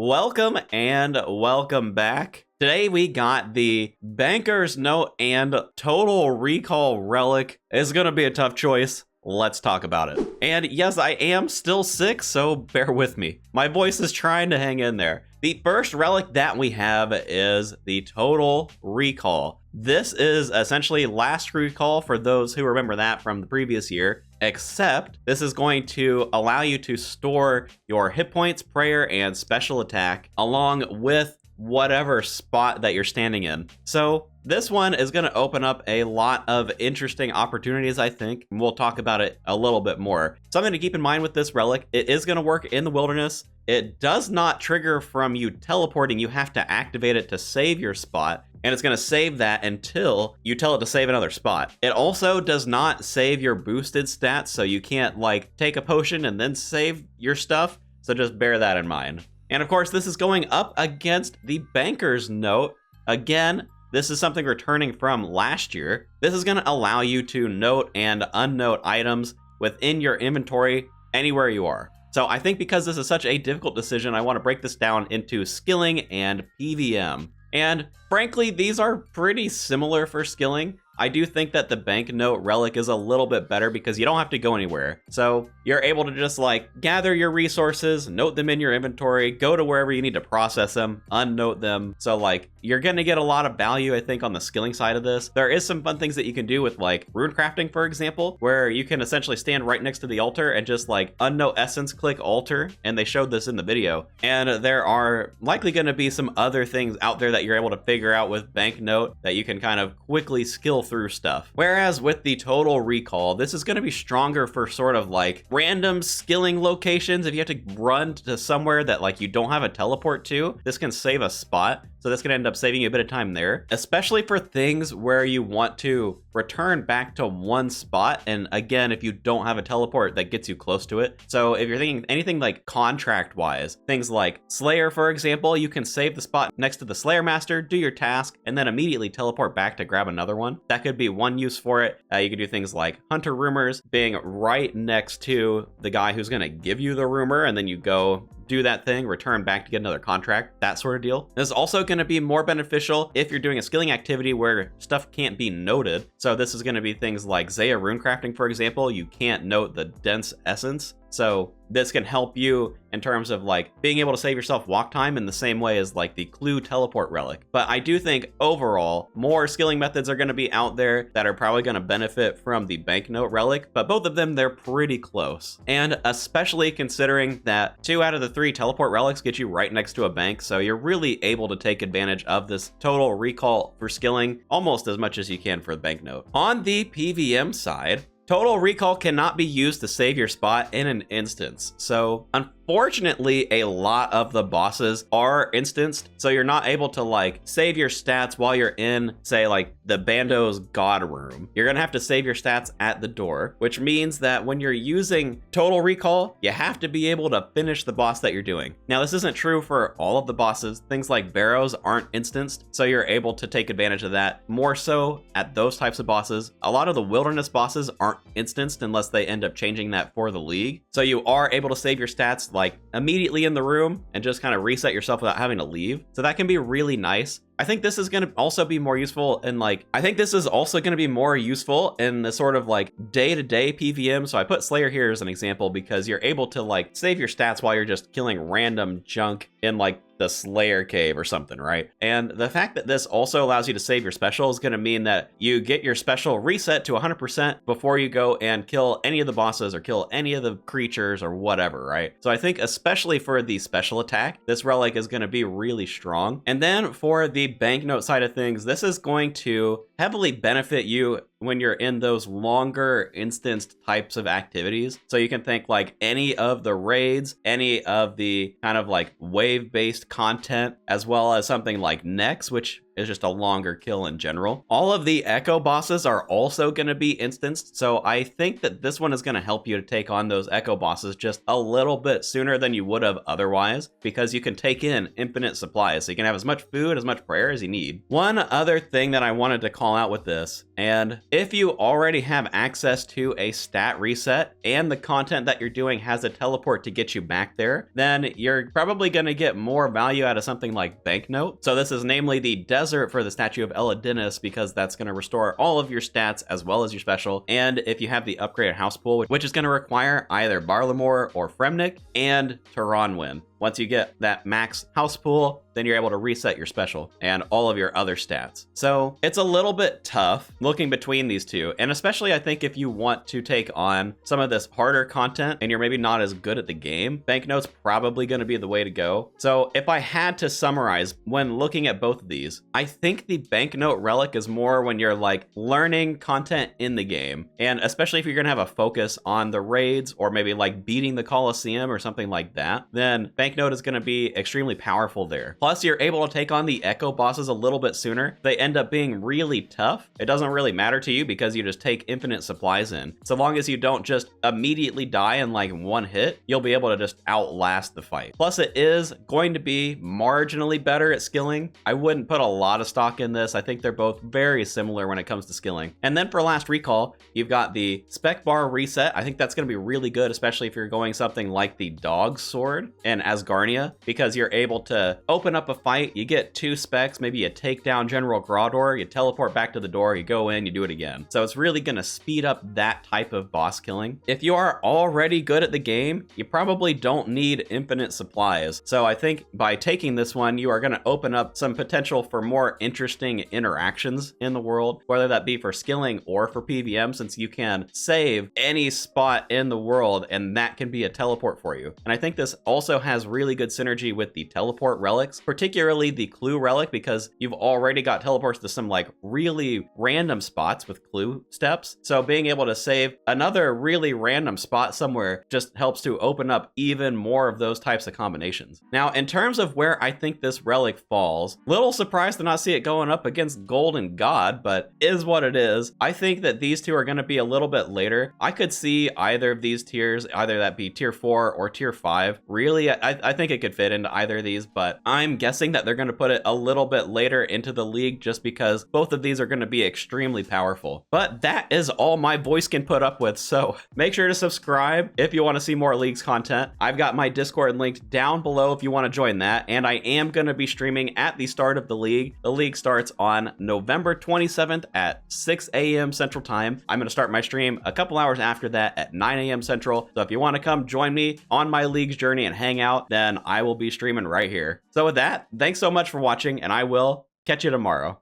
Welcome and welcome back. Today we got the Banker's Note and Total Recall Relic. It's gonna be a tough choice. Let's talk about it. And yes, I am still sick, so bear with me. My voice is trying to hang in there. The first relic that we have is the Total Recall. This is essentially last recall for those who remember that from the previous year, except this is going to allow you to store your hit points, prayer, and special attack along with whatever spot that you're standing in. So this one is going to open up a lot of interesting opportunities, I think. We'll talk about it a little bit more. Something to keep in mind with this relic, it is going to work in the wilderness. It does not trigger from you teleporting. You have to activate it to save your spot, and it's going to save that until you tell it to save another spot. It also does not save your boosted stats, so you can't like take a potion and then save your stuff. So just bear that in mind. And of course, this is going up against the Banker's Note. Again, this is something returning from last year. This is going to allow you to note and unnote items within your inventory anywhere you are. So I think because this is such a difficult decision, I want to break this down into skilling and PVM. And frankly, these are pretty similar for skilling. I do think that the Banknote Relic is a little bit better because you don't have to go anywhere. So you're able to just like gather your resources, note them in your inventory, go to wherever you need to process them, unnote them. So like you're going to get a lot of value, I think, on the skilling side of this. There is some fun things that you can do with like rune crafting, for example, where you can essentially stand right next to the altar and just like unnote essence, click altar. And they showed this in the video. And there are likely going to be some other things out there that you're able to figure out with Banknote that you can kind of quickly skill through stuff. Whereas with the Total Recall, this is going to be stronger for sort of like random skilling locations. If you have to run to somewhere that like you don't have a teleport to, this can save a spot. So this can end up saving you a bit of time there, especially for things where you want to return back to one spot. And again, if you don't have a teleport that gets you close to it. So if you're thinking anything like contract wise, things like Slayer, for example, you can save the spot next to the Slayer Master, do your task, and then immediately teleport back to grab another one. That could be one use for it. You could do things like Hunter Rumors being right next to the guy who's going to give you the rumor, and then you go do that thing, return back to get another contract, that sort of deal. This is also going to be more beneficial if you're doing a skilling activity where stuff can't be noted. So this is going to be things like Zaya rune crafting, for example. You can't note the dense essence. So this can help you in terms of like being able to save yourself walk time in the same way as like the Clue teleport relic. But I do think overall more skilling methods are going to be out there that are probably going to benefit from the Banknote relic, but both of them, they're pretty close. And especially considering that 2 out of the 3 teleport relics get you right next to a bank. So you're really able to take advantage of this Total Recall for skilling almost as much as you can for the Banknote. On the PVM side, Total Recall cannot be used to save your spot in an instance. So unfortunately, a lot of the bosses are instanced, so you're not able to like save your stats while you're in, say, like the Bando's God Room. You're gonna have to save your stats at the door, which means that when you're using Total Recall, you have to be able to finish the boss that you're doing. Now, this isn't true for all of the bosses. Things like Barrows aren't instanced, so you're able to take advantage of that more so at those types of bosses. A lot of the wilderness bosses aren't instanced unless they end up changing that for the league. So you are able to save your stats like immediately in the room and just kind of reset yourself without having to leave. So that can be really nice. I think this is going to also be more useful in like, I think this is also going to be more useful in the sort of like day-to-day PVM. So I put Slayer here as an example because you're able to like save your stats while you're just killing random junk in like the Slayer cave or something, right? And the fact that this also allows you to save your special is going to mean that you get your special reset to 100% before you go and kill any of the bosses or kill any of the creatures or whatever, right? So I think especially for the special attack, this relic is going to be really strong. And then for the Banknote side of things, this is going to heavily benefit you when you're in those longer instanced types of activities. So you can think like any of the raids, any of the kind of like wave-based content, as well as something like Nex, which is just a longer kill in general. All of the echo bosses are also going to be instanced, so I think that this one is going to help you to take on those echo bosses just a little bit sooner than you would have otherwise, because you can take in infinite supplies, so you can have as much food, as much prayer as you need. One other thing that I wanted to call out with this, and if you already have access to a stat reset and the content that you're doing has a teleport to get you back there, then you're probably going to get more value out of something like Banknote. So this is namely the desert for the statue of Eladinis, because that's going to restore all of your stats as well as your special. And if you have the upgraded house pool, which is going to require either Barlamore or Fremnik and Taranwin. Once you get that max house pool, then you're able to reset your special and all of your other stats. So it's a little bit tough looking between these two. And especially I think if you want to take on some of this harder content and you're maybe not as good at the game, Banknote's probably going to be the way to go. So if I had to summarize when looking at both of these, I think the Banknote Relic is more when you're like learning content in the game. And especially if you're going to have a focus on the raids or maybe like beating the Coliseum or something like that, then Banknote is going to be extremely powerful there. Plus, you're able to take on the echo bosses a little bit sooner. They end up being really tough. It doesn't really matter to you because you just take infinite supplies in. So long as you don't just immediately die in like one hit, you'll be able to just outlast the fight. Plus, it is going to be marginally better at skilling. I wouldn't put a lot of stock in this. I think they're both very similar when it comes to skilling. And then for last recall, you've got the spec bar reset. I think that's going to be really good, especially if you're going something like the Dog Sword and Asgarnia, because you're able to open up a fight, you get 2 specs, maybe you take down General Grador, you teleport back to the door, you go in, you do it again. So it's really going to speed up that type of boss killing. If you are already good at the game, you probably don't need infinite supplies. So I think by taking this one, you are going to open up some potential for more interesting interactions in the world, whether that be for skilling or for PvM, since you can save any spot in the world and that can be a teleport for you. And I think this also has really good synergy with the teleport relics, particularly the clue relic, because you've already got teleports to some like really random spots with clue steps. So being able to save another really random spot somewhere just helps to open up even more of those types of combinations. Now, in terms of where I think this relic falls, little surprised to not see it going up against Golden God, but is what it is. I think that these two are going to be a little bit later. I could see either of these tiers, either that be tier 4 or tier 5. Really, I think it could fit into either of these, but I'm guessing that they're going to put it a little bit later into the league just because both of these are going to be extremely powerful. But that is all my voice can put up with, so make sure to subscribe if you want to see more leagues content. I've got my Discord linked down below if you want to join that, and I am going to be streaming at the start of the league. The league starts on November 27th at 6 a.m. Central Time. I'm going to start my stream a couple hours after that at 9 a.m. Central, so if you want to come join me on my league's journey and hang out, then I will be streaming right here. So with that, thanks so much for watching, and I will catch you tomorrow.